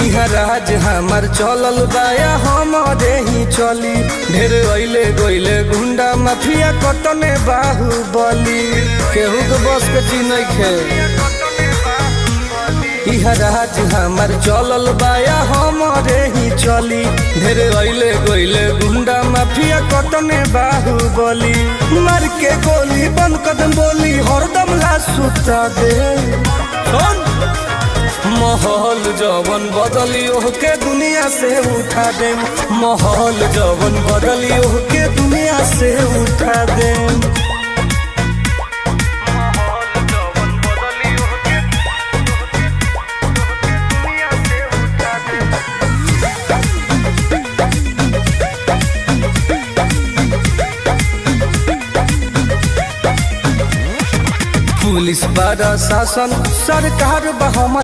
इहा राज हमार चलल बाया हमारे ही चली। ढेर अइले गइले गुंडा माफिया कटने बाहुबली, केहू के बस के चीज नइखे। इहा राज हमार चलल बाया हमारे ही चली। ढेर अइले गइले गुंडा माफिया कटने बाहुबली, मार के गोली बंद कदम बोली हरदम ला सुता दे। माहौल जवन बदली ओहके दुनिया से उठा दे। माहौल जवन बदली ओहके दुनिया से उठा दे। पुलिस प्रशासन सरकार बा